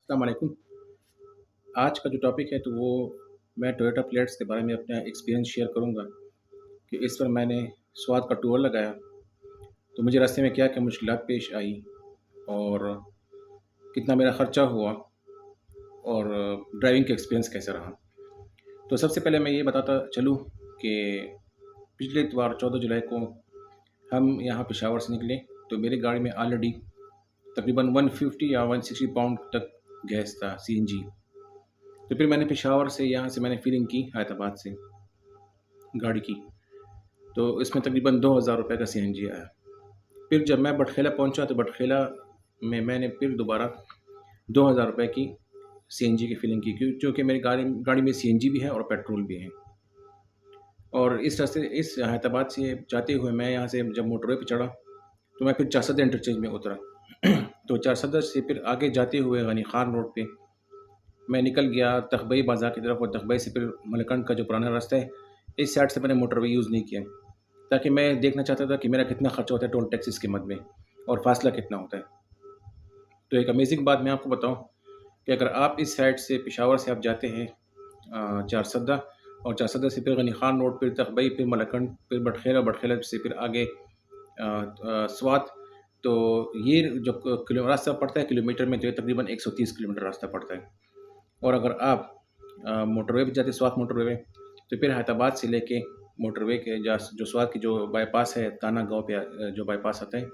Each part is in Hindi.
अस्सलाम वालेकुम। आज का जो टॉपिक है तो वो मैं टोयोटा प्लेट्स के बारे में अपना एक्सपीरियंस शेयर करूँगा कि इस पर मैंने स्वाद का टूर लगाया, तो मुझे रास्ते में क्या-क्या मुश्किलात पेश आई और कितना मेरा खर्चा हुआ और ड्राइविंग का एक्सपीरियंस कैसा रहा। तो सबसे पहले मैं ये बताता चलूँ कि पिछले इतवार 14 जुलाई को हम यहाँ पेशावर से निकले, तो मेरी गाड़ी में ऑलरेडी तकरीबन 150 या 160 पाउंड तक गैस था, सीएनजी। तो फिर मैंने पेशावर से यहाँ से मैंने फिलिंग की हैदराबाद से गाड़ी की, तो इसमें तकरीबन 2000 रुपये का सीएनजी आया। फिर जब मैं बटखेला पहुँचा तो बटखेला में मैंने फिर दोबारा 2000 रुपये की सीएनजी की फिलिंग की, क्योंकि मेरी गाड़ी में सीएनजी भी है और पेट्रोल भी है। और इस रास्ते इस हैदराबाद से जाते हुए मैं यहाँ से जब मोटरवे पे चढ़ा, तो मैं फिर चारसदा इंटरचेंज में उतरा। तो चारसदा से फिर आगे जाते हुए गनी खान रोड पे मैं निकल गया तखबई बाज़ार की तरफ, और तखबई से फिर मलकंड का जो पुराना रास्ता है, इस साइड से मैंने मोटरवे यूज़ नहीं किया, ताकि मैं देखना चाहता था कि मेरा कितना खर्चा होता है टोल टैक्सेस के मद में और फासला कितना होता है। तो एक अमेजिंग बात मैं आपको बताऊं कि अगर आप इस साइड से पेशावर से आप जाते हैं चारसदा, और चारसदा से फिर गनी खान रोड, फिर तखबई, फिर मलकंड, फिर बटखेरा, बटखेला से फिर आगे स्वात, तो ये जो किलो रास्ता पड़ता है किलोमीटर में, तो ये तकरीबन 130 किलोमीटर रास्ता पड़ता है। और अगर आप मोटरवे पे जाते स्वात मोटरवे में, तो फिर हैदराबाद से लेके मोटरवे के जो स्वात की जो बाईपास है ताना गाँव पे जो बाईपास आता है,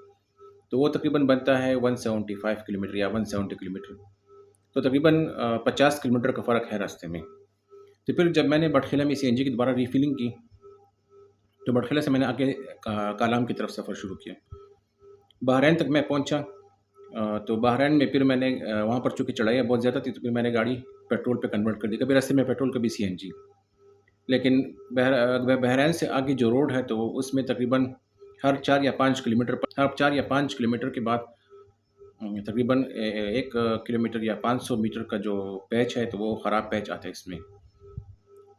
तो वो तकरीबन बनता है 175 किलोमीटर या 170 किलोमीटर। तो तकरीबन 50 किलोमीटर का फ़र्क है रास्ते में। तो फिर जब मैंने बटखेला में सीएनजी की दोबारा रीफिलिंग की, तो बटखेला से मैंने आगे कालाम की तरफ सफ़र शुरू किया। बहरैन तक मैं पहुंचा, तो बहरैन में फिर मैंने वहाँ पर चूँकि चढ़ाइयाँ बहुत ज़्यादा थी, तो फिर मैंने गाड़ी पेट्रोल पे कन्वर्ट कर दी। कभी रास्ते में पेट्रोल, कभी सीएनजी। लेकिन बहरैन से आगे जो रोड है, तो उसमें तकरीबन हर 4 या 5 किलोमीटर पर, हर 4 या 5 किलोमीटर के बाद तकरीबन 1 किलोमीटर या 500 मीटर का जो पैच है, तो वो ख़राब पैच आता है इसमें।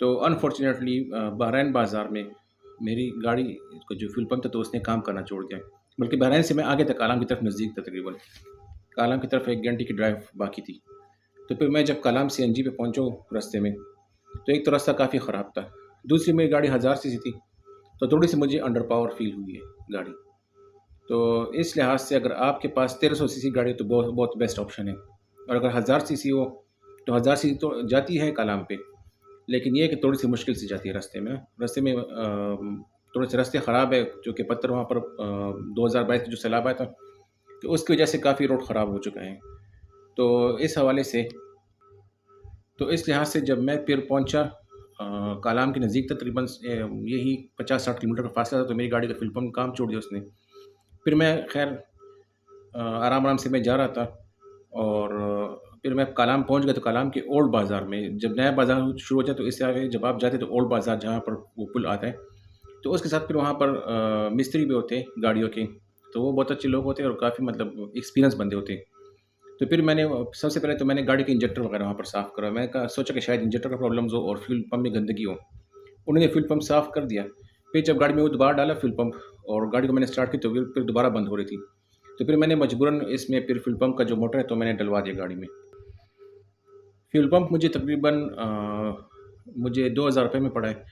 तो अनफॉर्चुनेटली बहरैन बाज़ार में मेरी गाड़ी का जो फ्यूल पंप था, तो उसने काम करना छोड़ दिया। बल्कि बहरैन से मैं आगे तक कालाम की तरफ नज़दीक था, तकरीबन कालाम की तरफ 1 घंटे की ड्राइव बाकी थी। तो फिर मैं जब कालाम सीएनजी पे पहुँचा रास्ते में, तो एक तो रास्ता काफ़ी ख़राब था, दूसरी मेरी गाड़ी 1000 सीसी थी, तो थोड़ी-सी मुझे अंडर पावर फ़ील हुई है गाड़ी। तो इस लिहाज से अगर आपके पास 1300 सीसी गाड़ी है, तो बहुत बहुत बेस्ट ऑप्शन है। और अगर 1000 सीसी हो, तो 1000 सीसी तो जाती है कालाम पे, लेकिन ये है कि थोड़ी-सी मुश्किल से जाती है रास्ते में। रास्ते में थोड़े से रास्ते ख़राब है, चूँकि पत्थर वहाँ पर 2022 जो सैलाब आया था, तो उसकी वजह से काफ़ी रोड ख़राब हो चुका है। तो इस हवाले से, तो इस लिहाज से जब मैं फिर पहुँचा कालाम के नज़दीक था, तकरीबन यही 50-60 किलोमीटर का फ़ासला था, तो मेरी गाड़ी का फ्यूल पंप काम छोड़ दिया उसने। फिर मैं खैर आराम-आराम से मैं जा रहा था, और फिर मैं कालाम पहुँच गया। तो कालाम के ओल्ड बाज़ार में, जब नया बाज़ार शुरू हो जाए, तो इससे आगे जब आप जाते तो ओल्ड बाज़ार जहाँ पर वो पुल आता है, तो उसके साथ फिर वहाँ पर मिस्त्री भी होते हैं गाड़ियों के, तो वो बहुत अच्छे लोग होते हैं और काफ़ी मतलब एक्सपीरियंस बंदे होते हैं। तो फिर मैंने सबसे पहले तो मैंने गाड़ी के इंजेक्टर वगैरह वहाँ पर साफ़ करा। मैंने कहा, सोचा कि शायद इंजेक्टर का प्रॉब्लम्स हो और फ्यूल पंप में गंदगी हो। उन्होंने फ्यूल पंप साफ़ कर दिया। फिर जब गाड़ी में वो दोबारा डाला फ्यूल पंप, और गाड़ी को मैंने स्टार्ट की, तो फिर दोबारा बंद हो रही थी। तो फिर मैंने मजबूरन इसमें फिर फ्यूल पंप का जो मोटर है, तो मैंने डलवा दिया गाड़ी में। फ्यूल पंप मुझे तकरीबन मुझे 2000 रुपये में पड़ा है,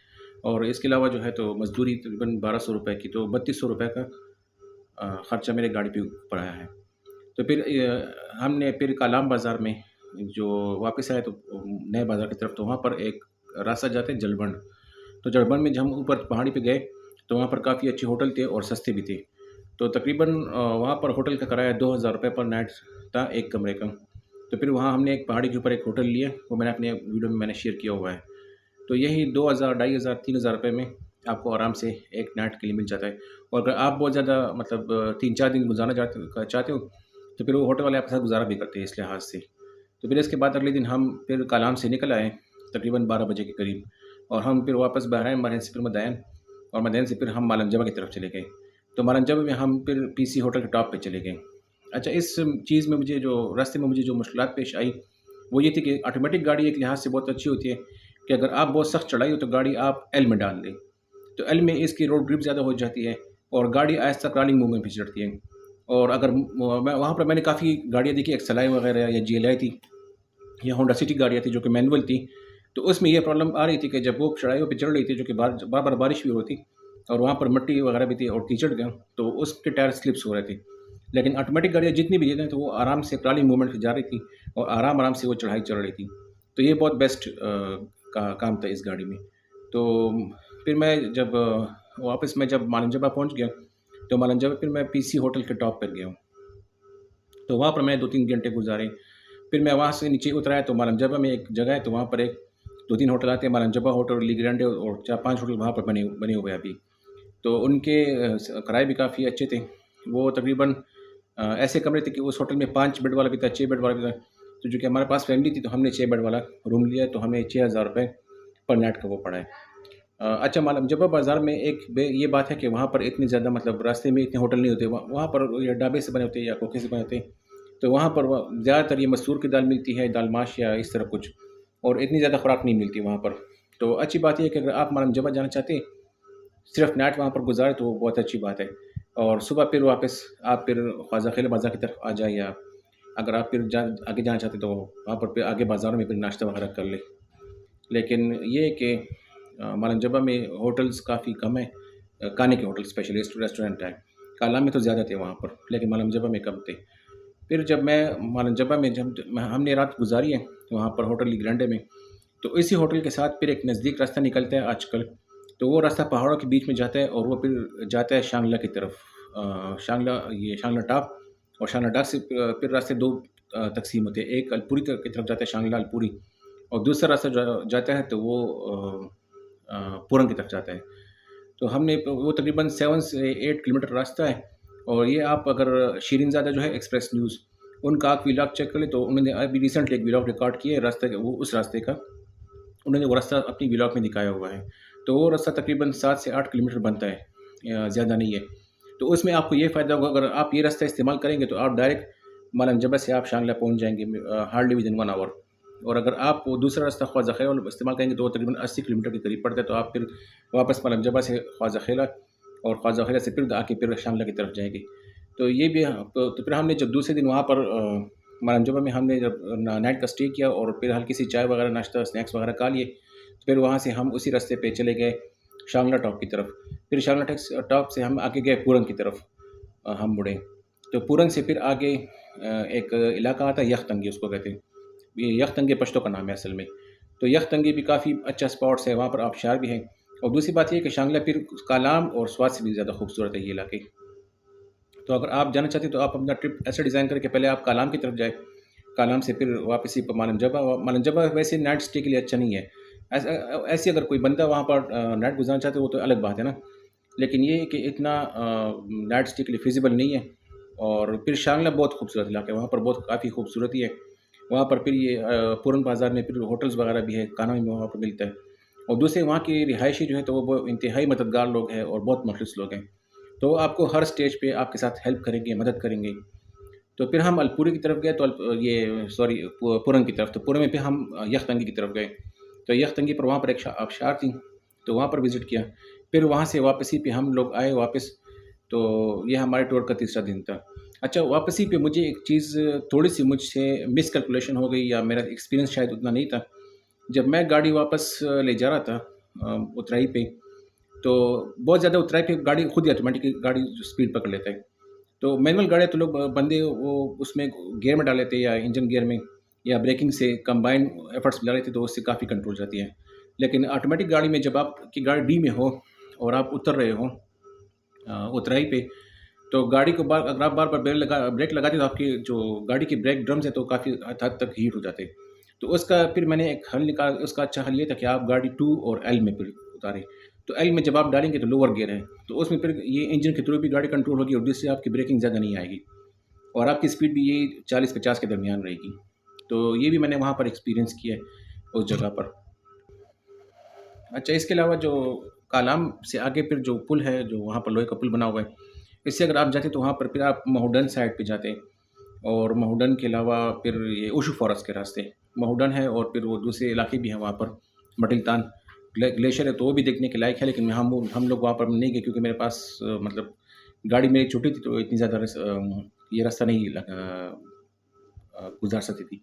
और इसके अलावा जो है तो मज़दूरी तकरीबन 1200 रुपये की, तो 3200 रुपये का ख़र्चा मेरे गाड़ी पे ऊपर आया है। तो फिर हमने फिर कालाम बाज़ार में जो वापस आए, तो नए बाज़ार की तरफ, तो वहाँ पर एक रास्ता जाता है जलबंड। तो जलबंड में जब हम ऊपर पहाड़ी पे गए, तो वहाँ पर काफ़ी अच्छे होटल थे और सस्ते भी थे। तो तकरीबन वहाँ पर होटल का किराया 2000 रुपये पर नाइट था, एक कमरे का। तो फिर वहाँ हमने एक पहाड़ी के ऊपर एक होटल लिया, वो मैंने अपने वीडियो में मैंने शेयर किया हुआ है। तो यही 2000, 2500, 3000 रुपये में आपको आराम से एक नाइट के लिए मिल जाता है। और अगर आप बहुत ज़्यादा मतलब 3-4 दिन गुज़ारना चाहते हो, तो फिर वो होटल वाले आपके साथ गुज़ारा भी करते हैं इस लिहाज से। तो फिर इसके बाद अगले दिन हम फिर कालाम से निकल आए तकरीबन 12 बजे के करीब, और हम फिर वापस बहरैन, बहरैन से फिर मदायन, और मदायन से फिर हम मालमजबा की तरफ चले गए। तो मालमजबा में हम फिर पीसी होटल के टॉप पे चले गए। अच्छा, इस चीज़ में मुझे जो रास्ते में मुझे जो मुश्किलात पेश आई, वो ये थी कि ऑटोमेटिक गाड़ी एक लिहाज से बहुत अच्छी होती है कि अगर आप बहुत सख्त चढ़ाई हो, तो गाड़ी आप एल में डाल दें, तो एल में इसकी रोड ग्रिप ज़्यादा हो जाती है, और गाड़ी आहिस्ता क्रॉलिंग मूव में फिसलती है। और अगर मैं वहाँ पर मैंने काफ़ी गाड़ियाँ देखी, एक्सएलआई वगैरह या जीएलआई थी, या होंडा सिटी गाड़ियाँ थी जो कि मैनुअल थी, तो उसमें ये प्रॉब्लम आ रही थी कि जब वो चढ़ाइयों पे चढ़ रही थी, जो कि बार-बार बारिश भी हो रही थी और वहाँ पर मिट्टी वगैरह भी थी और कीचड़ था, तो उसके टायर स्लिप्स हो रहे थे। लेकिन ऑटोमेटिक गाड़ियाँ जितनी भी थी, तो वो आराम से ट्रॉली मूवमेंट से जा रही थी और आराम-आराम से वो चढ़ाई चढ़ रही थी। तो ये बहुत बेस्ट का काम था इस गाड़ी में। तो फिर मैं जब वापस मैं जब मालंजबा पहुँच गया, तो मालंजबा फिर मैं पीसी होटल के टॉप पर गया हूँ। तो वहाँ पर मैंने 2-3 घंटे गुज़ारे। फिर मैं वहाँ से नीचे उतरा तो मालंजबा में एक जगह है, तो वहाँ पर एक 2-3 होटल आते हैं, मालंजबा होटल, ली ग्रैंडे और 4-5 होटल वहाँ पर बने बने हुए हैं अभी। तो उनके किराए भी काफ़ी अच्छे थे। वो तकरीबन ऐसे कमरे थे कि उस होटल में 5 बेड वाला भी था, 6 बेड वाला भी था। तो जो कि हमारे पास फैमिली थी, तो हमने 6 बेड वाला रूम लिया, तो हमें ₹6000 पर नाइट का वो पड़ा है। अच्छा, मालंजबा बाज़ार में ये बात है कि वहाँ पर इतनी ज़्यादा मतलब रास्ते में इतने होटल नहीं होते। वहाँ पर या ढाबे से बने होते हैं या खोखे से बने होते हैं। तो वहाँ पर ज़्यादातर ये मसूर की दाल मिलती है, दाल माश या इस तरह कुछ, और इतनी ज़्यादा खुराक नहीं मिलती वहाँ पर। तो अच्छी बात ये है कि अगर आप मालंजबा जाना चाहते हैं, सिर्फ़ नाइट वहाँ पर गुज़ारें, तो वो बहुत अच्छी बात है। और सुबह फिर वापस आप फिर ख्वाजा खिला बाज़ार की तरफ आ जाएँ, या अगर आप फिर आगे जाना चाहते हैं, तो वहाँ पर फिर आगे बाज़ार में फिर नाश्ता वगैरह कर लें। लेकिन ये है कि मालंजबा में होटल्स काफ़ी कम हैं, खाने के होटल स्पेशलिस्ट रेस्टोरेंट हैं। काला में तो ज़्यादा थे वहाँ पर, लेकिन मालंजबा में कम थे। फिर जब मैं मालंजबा में जब हमने रात गुज़ारी है वहाँ पर होटल ली ग्रैंडे में, तो इसी होटल के साथ फिर एक नज़दीक रास्ता निकलता है आजकल। तो वो रास्ता पहाड़ों के बीच में जाता है और वो फिर जाता है शांगला की तरफ। शांगला टॉप, और शांगला टॉप से फिर रास्ते 2 तक़सीम होते हैं। एक अल्पुरी की तरफ जाता है, शांगला अल्पुरी, और दूसरा रास्ता जो जाता है, तो वो पूरन की तरफ जाता है। तो हमने वो तकरीबन 7 से 8 किलोमीटर रास्ता है। और ये आप अगर शीरिनज़ादा जो है एक्सप्रेस न्यूज़, उनका आप व्लॉग चेक कर लें, तो उन्होंने अभी रिसेंटली एक व्लॉग रिकॉर्ड किया है रास्ते का, वो उस रास्ते का उन्होंने वो रास्ता अपनी व्लॉग में दिखाया हुआ है। तो वो रास्ता तकरीबन 7 से 8 किलोमीटर बनता है, ज़्यादा नहीं है। तो उसमें आपको ये फ़ायदा होगा, अगर आप ये रास्ता इस्तेमाल करेंगे, तो आप डायरेक्ट मालंजबा से आप शांगला पहुँच जाएँगे हार्डली विदिन 1 आवर। और अगर आप वो दूसरा रास्ता ख्वाजा खेला वाला इस्तेमाल करेंगे, तो वो तकरीबन 80 किलोमीटर के करीब पड़ता है। तो आप फिर वापस मालंजबा से ख्वाजा खेला, और ख्वाजा खेला से फिर आके फिर शांगला की तरफ जाएँगे। तो ये भी तो फिर हमने जब दूसरे दिन वहाँ पर मालंजबा में हमने जब नाइट का स्टे किया, और फिर हल्की सी चाय वगैरह, नाश्ता, स्नैक्स वगैरह खा लिए। फिर वहाँ से हम उसी रास्ते पे चले गए शांगला टॉप की तरफ। फिर शांगला टॉप से हम आगे गए पूरन की तरफ, हम मुड़े। तो पूरन से फिर आगे एक इलाका आता है, यखतंगी उसको कहते हैं। ये यखतंगी पश्तो का नाम है असल में। तो यखतंगी भी काफ़ी अच्छा स्पॉट्स है, वहाँ पर आबशार भी हैं। और दूसरी बात ये है कि शांगला फिर कालाम और स्वात से भी ज़्यादा खूबसूरत है ये इलाके। तो अगर आप जाना चाहते हैं, तो आप अपना ट्रिप ऐसे डिज़ाइन करके पहले आप कालाम की तरफ जाएँ। कालाम से फिर वापसी पर मालंजबा। मालंजबा वैसे नाइट स्टे के लिए अच्छा नहीं है। ऐसे अगर कोई बंदा वहाँ पर नाइट गुज़ारना चाहता है, वो तो अलग बात है ना। लेकिन ये है कि इतना नाइट स्टे के लिए फ़िज़िबल नहीं है। और फिर शांगला बहुत खूबसूरत इलाका है, वहाँ पर बहुत काफ़ी खूबसूरती है। वहाँ पर फिर ये पूरन बाज़ार में फिर होटल्स वगैरह भी है, खाना भी वहाँ पर मिलता है। और दूसरे वहाँ के रिहायशी जो है, तो वो इंतहाई मददगार लोग हैं और बहुत मुखलिस लोग हैं। तो वो आपको हर स्टेज पे आपके साथ हेल्प करेंगे, मदद करेंगे। तो फिर हम अल्पुरी की तरफ गए, तो ये सॉरी पूरन की तरफ। तो पूरन में फिर हम यखतंगी की तरफ गए। तो यखतंगी पर वहाँ पर एक आबशार थी, तो वहाँ पर विज़िट किया। फिर वहाँ से वापसी पे हम लोग आए वापस। तो ये हमारे टूर का तीसरा दिन था। अच्छा, वापसी पे मुझे एक चीज़ थोड़ी-सी मुझसे मिसकैलकुलेशन हो गई, या मेरा एक्सपीरियंस शायद उतना नहीं था। जब मैं गाड़ी वापस ले जा रहा था उतराई पे, तो बहुत ज़्यादा उतराई पे गाड़ी खुद ही ऑटोमेटिकली गाड़ी स्पीड पकड़ लेता है। तो मैनुअल गाड़ियाँ तो लोग बंदे वो उसमें गियर में डाल लेते हैं, या इंजन गियर में, या ब्रेकिंग से कंबाइन एफर्ट्स मिला लेते हैं, तो उससे काफ़ी कंट्रोल जाती है। लेकिन ऑटोमेटिक गाड़ी में जब आपकी गाड़ी डी में हो और आप उतर रहे हो उतराई पे, तो गाड़ी को अगर आप बार-बार ब्रेक लगाते हो, तो आपकी जो गाड़ी के ब्रेक ड्रम्स हैं, तो काफ़ी हद तक हीट हो जाते हैं। तो उसका फिर मैंने एक हल निकाला। उसका अच्छा हल ये था कि आप गाड़ी 2 और एल में फिर उतारें। तो एल में जब आप डालेंगे, तो लोअर गियर है, तो उसमें फिर ये इंजन के थ्रू भी गाड़ी कंट्रोल होगी, और जिससे आपकी ब्रेकिंग ज़्यादा नहीं आएगी, और आपकी स्पीड भी यही 40-50 के दरमियान रहेगी। तो ये भी मैंने वहाँ पर एक्सपीरियंस किया है उस जगह पर। अच्छा, इसके अलावा जो कालाम से आगे फिर जो पुल है, जो वहाँ पर लोहे का पुल बना हुआ है, इससे अगर आप जाते हैं, तो वहाँ पर फिर आप महोडन साइड पे जाते हैं। और महोडन के अलावा फिर ये ओशु फॉरेस्ट के रास्ते महोडन है, और फिर वो दूसरे इलाके भी हैं वहाँ पर। मटिलतान ग्लेशियर है, तो वो भी देखने के लायक है। लेकिन हम लोग वहाँ पर नहीं गए, क्योंकि मेरे पास मतलब गाड़ी मेरी छोटी थी, तो इतनी ज़्यादा ये रास्ता नहीं गुजार सकती थी।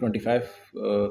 25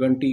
20